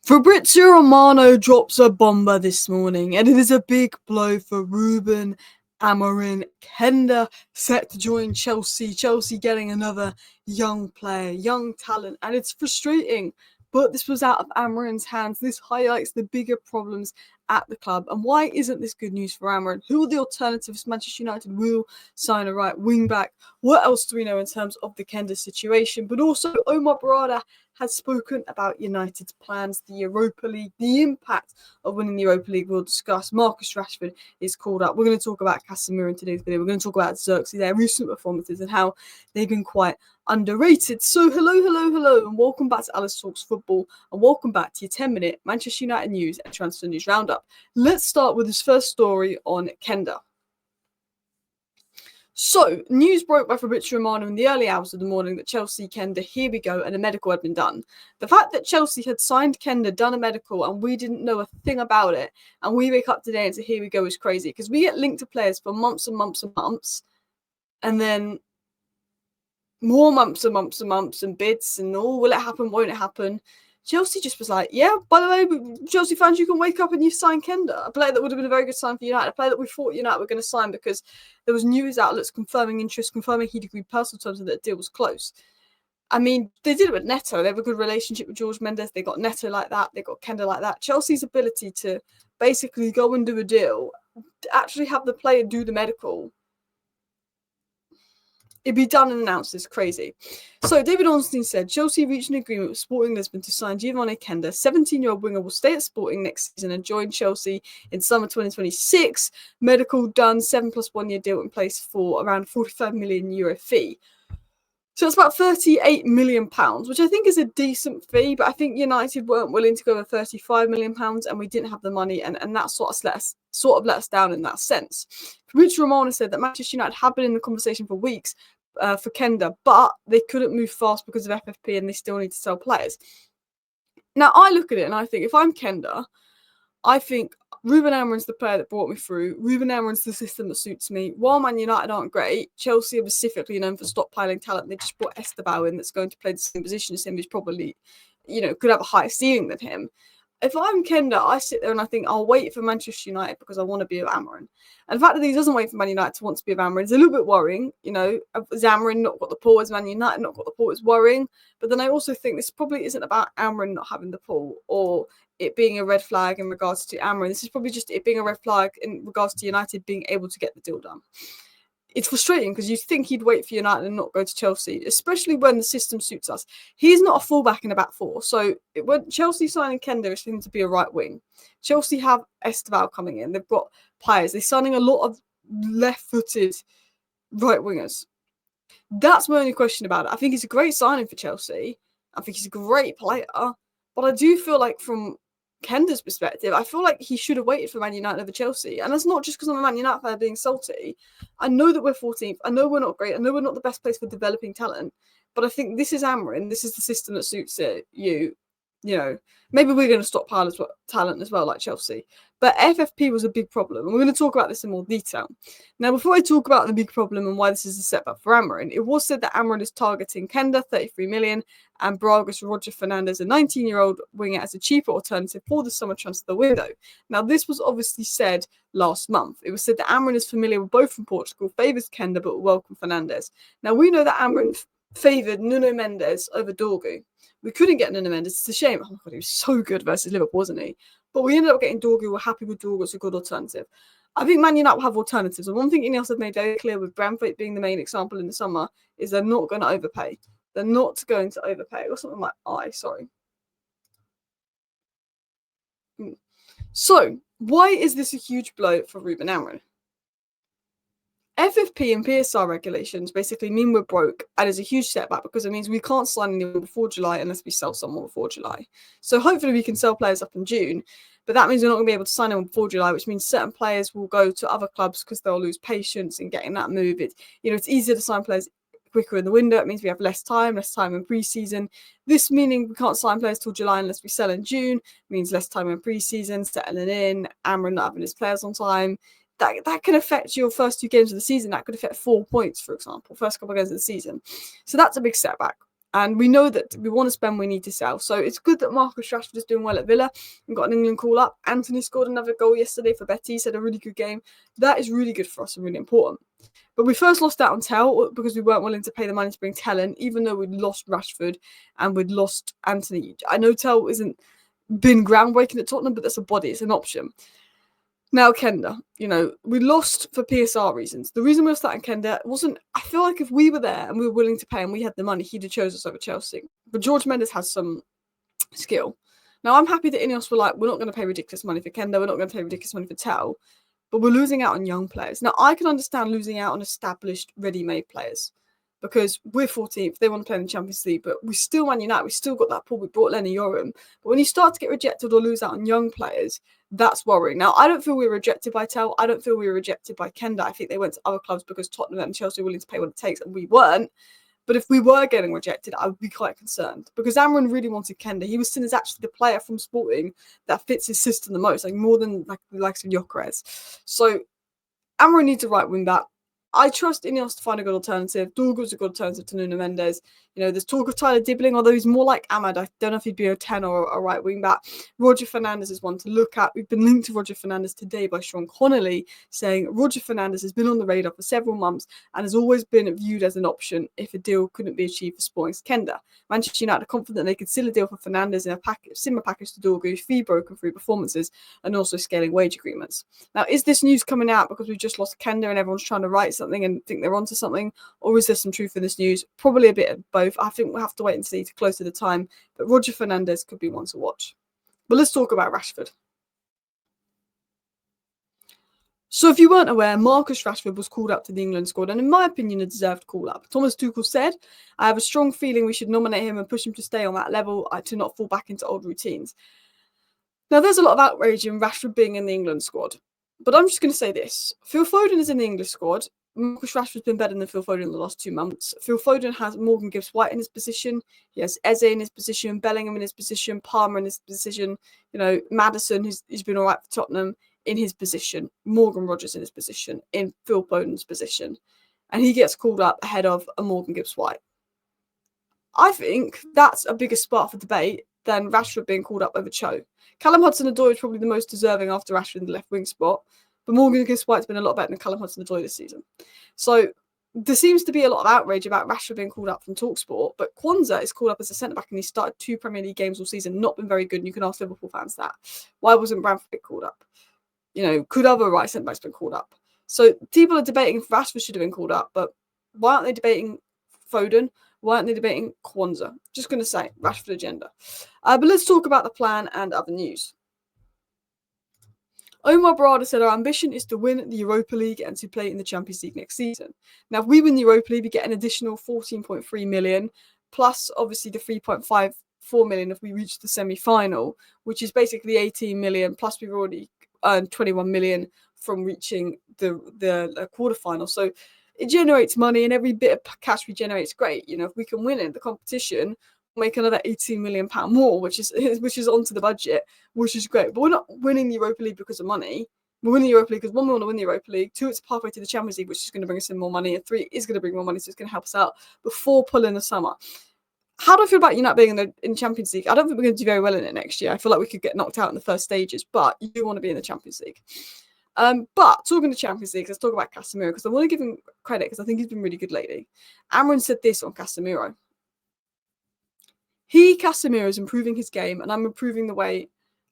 Fabrizio Romano drops a bomber this morning, and it is a big blow for Ruben Amorim. Quenda set to join Chelsea. Chelsea getting another young player, young talent, and it's frustrating. But this was out of Amorim's hands. This highlights the bigger problems at the club. And why isn't this good news for Amorim? Who are the alternatives? Manchester United will sign a right wing back. What else do we know in terms of the Quenda situation? But also, Berrada has spoken about United's plans, the Europa League, the impact of winning the Europa League. We'll discuss. Marcus Rashford is called up. We're going to talk about Casemiro in today's video. We're going to talk about Zirkzee, their recent performances, and how they've been quite underrated. So hello, and welcome back to Alice Talks Football, and welcome back to your 10-minute Manchester United news and transfer news roundup. Let's start with this first story on Quenda. So, news broke by Fabrizio Romano in the early hours of the morning that Chelsea, Quenda, here we go, and a medical had been done. The fact that Chelsea had signed Quenda, done a medical, and we didn't know a thing about it, and we wake up today and say, here we go, is crazy. Because we get linked to players for months and months and months, and then more months and months and months and bids, and will it happen, won't it happen? Chelsea just was like, yeah, by the way, Chelsea fans, you can wake up and you sign Quenda, a player that would have been a very good sign for United, a player that we thought United were going to sign because there was news outlets confirming interest, confirming he'd agreed personal terms and that the deal was close. I mean, they did it with Neto. They have a good relationship with George Mendes. They got Neto like that. They got Quenda like that. Chelsea's ability to basically go and do a deal, to actually have the player do the medical, it'd be done and announced is crazy. So David Ornstein said Chelsea reached an agreement with Sporting Lisbon to sign Giovanni Quenda. 17-year-old winger will stay at Sporting next season and join Chelsea in summer 2026. Medical done, 7 + 1 year deal in place for around €45 million fee. So it's about £38 million, which I think is a decent fee, but I think United weren't willing to go over £35 million, and we didn't have the money, and that sort of let us down in that sense. Fabrizio Romano said that Manchester United have been in the conversation for weeks for Quenda, but they couldn't move fast because of FFP, and they still need to sell players. Now, I look at it and I think, if I'm Quenda, I think Ruben Amorim's the player that brought me through. Ruben Amorim's the system that suits me. While Man United aren't great, Chelsea are specifically known for stockpiling talent. They just brought Esteban in that's going to play the same position as him, who's probably, could have a higher ceiling than him. If I'm Quenda, I sit there and I think I'll wait for Manchester United because I want to be with Amorim. And the fact that he doesn't wait for Man United to want to be with Amorim is a little bit worrying. Has Amorim not got the pull? Has Man United not got the pull? It's worrying. But then I also think this probably isn't about Amorim not having the pull or it being a red flag in regards to Amorim. This is probably just it being a red flag in regards to United being able to get the deal done. It's frustrating because you think he'd wait for United and not go to Chelsea, especially when the system suits us. He's not a fullback in a back four. So when Chelsea signing Quenda is for him to be a right wing. Chelsea have Esteban coming in. They've got players. They're signing a lot of left-footed right wingers. That's my only question about it. I think he's a great signing for Chelsea. I think he's a great player. But I do feel like from Kenda's perspective, I feel like he should have waited for Man United over Chelsea. And that's not just because I'm a Man United fan being salty. I know that we're 14th. I know we're not great. I know we're not the best place for developing talent. But I think this is Amorim. This is the system that suits it. Maybe we're going to stockpile talent as well, like Chelsea. But FFP was a big problem. And we're going to talk about this in more detail. Now, before I talk about the big problem and why this is a setback for Amorim, it was said that Amorim is targeting Quenda, 33 million, and Braga's Roger Fernandez, a 19-year-old winger, as a cheaper alternative for the summer transfer window. Now, this was obviously said last month. It was said that Amorim is familiar with both from Portugal, favours Quenda, but will welcome Fernandez. Now, we know that Amorim favoured Nuno Mendes over Dorgu. We couldn't get Nuno Mendes. It's a shame. Oh my God, he was so good versus Liverpool, wasn't he? But we ended up getting Dorgu. We're happy with Dorgu. It's a good alternative. I think Man United will have alternatives. And one thing Ineos have made very clear, with Brentford being the main example in the summer, is they're not going to overpay. They're not going to overpay. I got something in my eye, sorry. So, why is this a huge blow for Ruben Amorim? FFP and PSR regulations basically mean we're broke, and is a huge setback because it means we can't sign anyone before July unless we sell someone before July. So hopefully we can sell players up in June, but that means we're not going to be able to sign anyone before July, which means certain players will go to other clubs because they'll lose patience in getting that move. It's easier to sign players quicker in the window. It means we have less time in pre-season. This meaning we can't sign players till July unless we sell in June, means less time in pre-season, settling in, Amorim not having his players on time. That can affect your first 2 games of the season. That could affect 4 points, for example, first couple of games of the season. So that's a big setback. And we know that we want to spend, we need to sell. So it's good that Marcus Rashford is doing well at Villa and got an England call-up. Anthony scored another goal yesterday for Betis, had a really good game. That is really good for us and really important. But we first lost out on Tell because we weren't willing to pay the money to bring Tell in, even though we'd lost Rashford and we'd lost Anthony. I know Tell isn't been groundbreaking at Tottenham, but that's a body, it's an option. Now, Quenda, we lost for PSR reasons. The reason we were starting Quenda wasn't, I feel like if we were there and we were willing to pay and we had the money, he'd have chose us over Chelsea. But George Mendes has some skill. Now, I'm happy that Ineos were like, we're not going to pay ridiculous money for Quenda, we're not going to pay ridiculous money for Tell, but we're losing out on young players. Now, I can understand losing out on established, ready-made players because we're 14th, they want to play in the Champions League, but we still, Man United, we still got that pull, we brought Lenny Yoram. But when you start to get rejected or lose out on young players, that's worrying. Now, I don't feel we were rejected by Tell. I don't feel we were rejected by Quenda. I think they went to other clubs because Tottenham and Chelsea were willing to pay what it takes, and we weren't. But if we were getting rejected, I would be quite concerned because Amorim really wanted Quenda. He was seen as actually the player from Sporting that fits his system the most, like more than like the likes of Gyökeres. So Amorim needs a right wing back. I trust Ineos to find a good alternative. Dorgu's a good alternative to Nuno Mendes. There's talk of Tyler Dibbling, although he's more like Ahmad. I don't know if he'd be a 10 or a right wing back. Roger Fernandez is one to look at. We've been linked to Roger Fernandez today by Sean Connolly, saying Roger Fernandez has been on the radar for several months and has always been viewed as an option if a deal couldn't be achieved for Sporting's Quenda. Manchester United are confident they could seal a deal for Fernandez in a similar package to Dorgu, fee broken through performances and also scaling wage agreements. Now, is this news coming out because we've just lost Quenda and everyone's trying to write something and think they're onto something, or is there some truth in this news? Probably a bit of both. I think we'll have to wait and see to close to the time, but Roger Fernandez could be one to watch. But let's talk about Rashford. So if you weren't aware, Marcus Rashford was called up to the England squad, and in my opinion, a deserved call-up. Thomas Tuchel said, I have a strong feeling we should nominate him and push him to stay on that level to not fall back into old routines. Now, there's a lot of outrage in Rashford being in the England squad, but I'm just going to say this. Phil Foden is in the English squad. Marcus Rashford's been better than Phil Foden in the last 2 months. Phil Foden has Morgan Gibbs-White in his position. He has Eze in his position, Bellingham in his position, Palmer in his position, Maddison, who's been all right for Tottenham, in his position, Morgan Rogers in his position, in Phil Foden's position. And he gets called up ahead of a Morgan Gibbs-White. I think that's a bigger spark for debate than Rashford being called up over Cho. Callum Hudson-Odoi is probably the most deserving after Rashford in the left wing spot. But Morgan Gibbs-White's been a lot better than Callum Hudson-Odoi this season. So there seems to be a lot of outrage about Rashford being called up from TalkSport, but Quenda is called up as a centre-back and he started 2 Premier League games all season, not been very good, and you can ask Liverpool fans that. Why wasn't Bradford called up? Could other right centre-backs been called up? So people are debating if Rashford should have been called up, but why aren't they debating Foden? Why aren't they debating Quenda? Just going to say, Rashford agenda. But let's talk about the plan and other news. Omar Berrada said our ambition is to win the Europa League and to play in the Champions League next season. Now, if we win the Europa League, we get an additional 14.3 million, plus obviously the 3.54 million if we reach the semi-final, which is basically 18 million, plus we've already earned 21 million from reaching the quarterfinal. So it generates money, and every bit of cash we generate is great. If we can win in the competition, make another £18 million more, which is onto the budget, which is great. But we're not winning the Europa League because of money. We're winning the Europa League because 1, we want to win the Europa League. 2, it's a pathway to the Champions League, which is going to bring us in more money. And 3, is going to bring more money, so it's going to help us out before pulling the summer. How do I feel about United being in the Champions League? I don't think we're going to do very well in it next year. I feel like we could get knocked out in the first stages, but you do want to be in the Champions League. But talking to Champions League, let's talk about Casemiro, because I want to give him credit because I think he's been really good lately. Amorim said this on Casemiro. Casemiro is improving his game, and I'm improving the way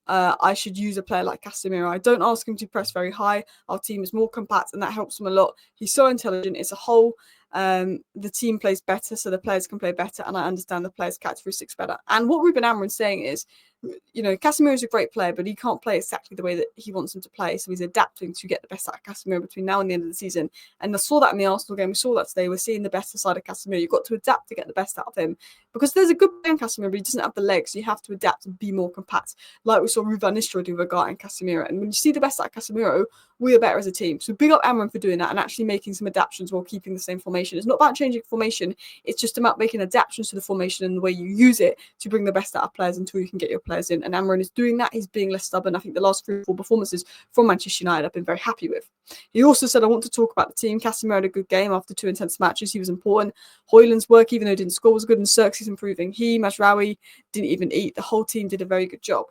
I should use a player like Casemiro. I don't ask him to press very high. Our team is more compact, and that helps him a lot. He's so intelligent. It's a whole. The team plays better, so the players can play better, and I understand the players' characteristics better. And what Ruben Amorim is saying is, Casemiro is a great player, but he can't play exactly the way that he wants him to play. So he's adapting to get the best out of Casemiro between now and the end of the season. And I saw that in the Arsenal game. We saw that today. We're seeing the better side of Casemiro. You've got to adapt to get the best out of him, because there's a good player in Casemiro, but he doesn't have the legs. So you have to adapt and be more compact, like we saw Ruben Van Nistelrooy do with Berrada and Casemiro. And when you see the best out of Casemiro, we are better as a team. So big up Amorim for doing that and actually making some adaptations while keeping the same formation. It's not about changing formation. It's just about making adaptations to the formation and the way you use it to bring the best out of players until you can get your players in. And Amorim is doing that. He's being less stubborn. I think the last 3 or 4 performances from Manchester United I've been very happy with. He also said, I want to talk about the team. Casemiro had a good game after 2 intense matches. He was important. Højlund's work, even though he didn't score, was good, and Zirkzee Zirkzee's improving. He, Mazraoui, didn't even eat. The whole team did a very good job.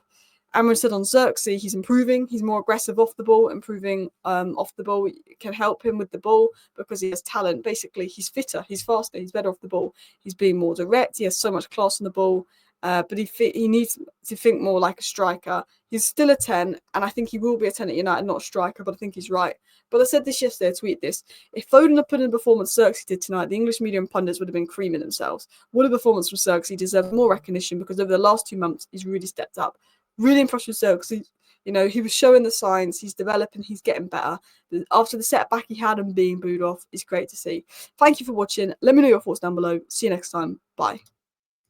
Amran said on Zirkzee, he's improving. He's more aggressive off the ball. Improving off the ball can help him with the ball because he has talent. Basically, he's fitter, he's faster, he's better off the ball. He's being more direct. He has so much class on the ball. But he needs to think more like a striker. He's still a 10, and I think he will be a 10 at United, not a striker, but I think he's right. But I said this yesterday, I tweeted this. If Foden had put in the performance Zirkzee did tonight, the English media and pundits would have been creaming themselves. What a performance from Zirkzee. Deserves more recognition because over the last 2 months, he's really stepped up. Really impressed with Zirkzee. He was showing the signs. He's developing. He's getting better. After the setback he had and being booed off, it's great to see. Thank you for watching. Let me know your thoughts down below. See you next time. Bye.